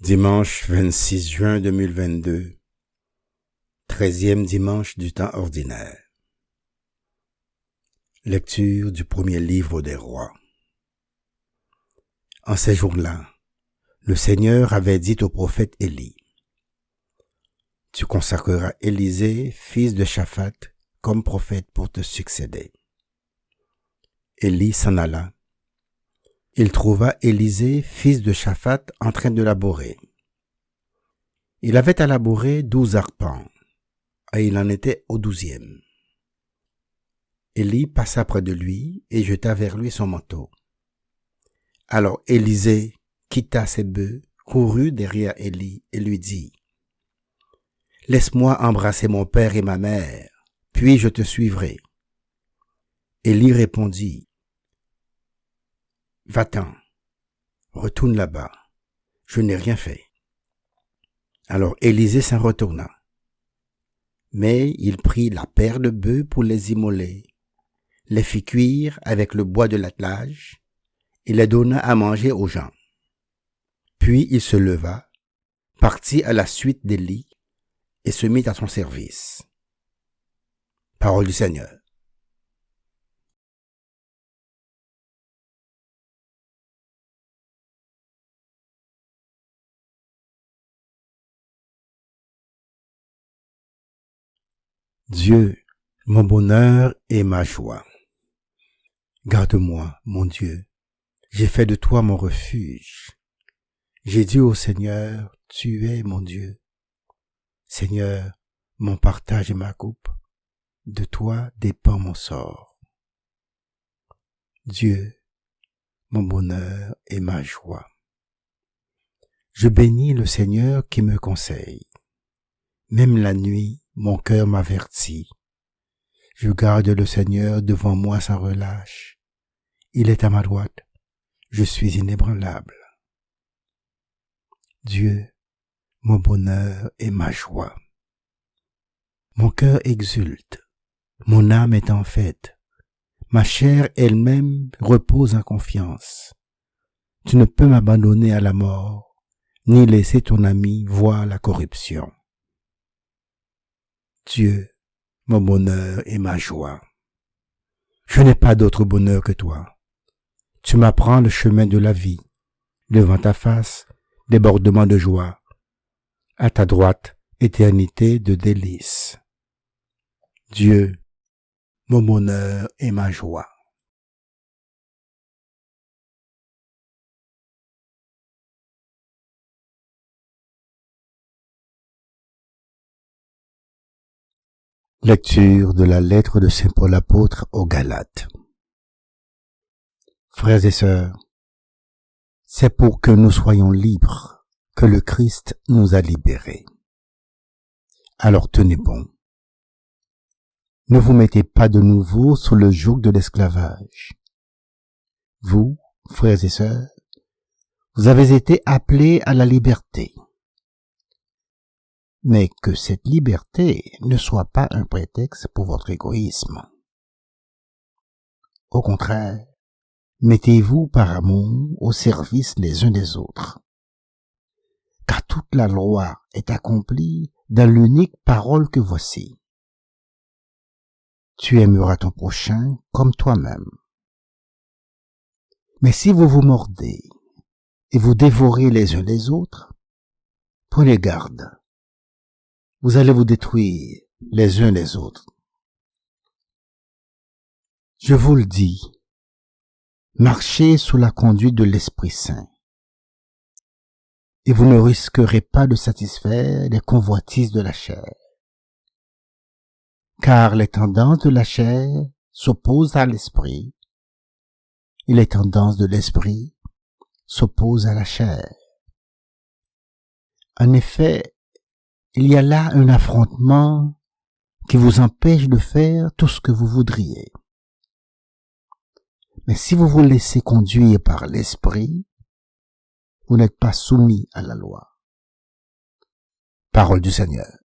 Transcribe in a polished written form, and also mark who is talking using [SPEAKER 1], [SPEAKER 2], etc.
[SPEAKER 1] Dimanche 26 juin 2022, 13e dimanche du temps ordinaire. Lecture du premier livre des rois. En ces jours-là, le Seigneur avait dit au prophète Élie: « Tu consacreras Élisée, fils de Shaphat, comme prophète pour te succéder. » Élie s'en alla. Il trouva Élisée, fils de Shaphat, en train de labourer. Il avait à labourer 12 arpents, et il en était au 12e. Élie passa près de lui et jeta vers lui son manteau. Alors Élisée quitta ses bœufs, courut derrière Élie et lui dit: « Laisse-moi embrasser mon père et ma mère, puis je te suivrai. » Élie répondit: « Va-t'en, retourne là-bas, je n'ai rien fait. » Alors Élisée s'en retourna. Mais il prit la paire de bœufs pour les immoler, les fit cuire avec le bois de l'attelage et les donna à manger aux gens. Puis il se leva, partit à la suite d'Élie et se mit à son service. Parole du Seigneur. Dieu, mon bonheur et ma joie. Garde-moi, mon Dieu, j'ai fait de toi mon refuge. J'ai dit au Seigneur, tu es mon Dieu. Seigneur, mon partage et ma coupe, de toi dépend mon sort. Dieu, mon bonheur et ma joie. Je bénis le Seigneur qui me conseille. Même la nuit, mon cœur m'avertit. Je garde le Seigneur devant moi sans relâche. Il est à ma droite. Je suis inébranlable. Dieu, mon bonheur et ma joie. Mon cœur exulte. Mon âme est en fête. Ma chair elle-même repose en confiance. Tu ne peux m'abandonner à la mort, ni laisser ton ami voir la corruption. Dieu, mon bonheur et ma joie. Je n'ai pas d'autre bonheur que toi. Tu m'apprends le chemin de la vie. Devant ta face, débordement de joie. À ta droite, éternité de délices. Dieu, mon bonheur et ma joie. Lecture de la lettre de Saint Paul apôtre aux Galates. Frères et sœurs, c'est pour que nous soyons libres que le Christ nous a libérés. Alors tenez bon. Ne vous mettez pas de nouveau sous le joug de l'esclavage. Vous, frères et sœurs, vous avez été appelés à la liberté. Mais que cette liberté ne soit pas un prétexte pour votre égoïsme. Au contraire, mettez-vous par amour au service les uns des autres. Car toute la loi est accomplie dans l'unique parole que voici. Tu aimeras ton prochain comme toi-même. Mais si vous vous mordez et vous dévorez les uns les autres, prenez garde. Vous allez vous détruire les uns les autres. Je vous le dis, marchez sous la conduite de l'Esprit Saint, et vous ne risquerez pas de satisfaire les convoitises de la chair. Car les tendances de la chair s'opposent à l'Esprit, et les tendances de l'Esprit s'opposent à la chair. En effet, il y a là un affrontement qui vous empêche de faire tout ce que vous voudriez. Mais si vous vous laissez conduire par l'Esprit, vous n'êtes pas soumis à la loi. Parole du Seigneur.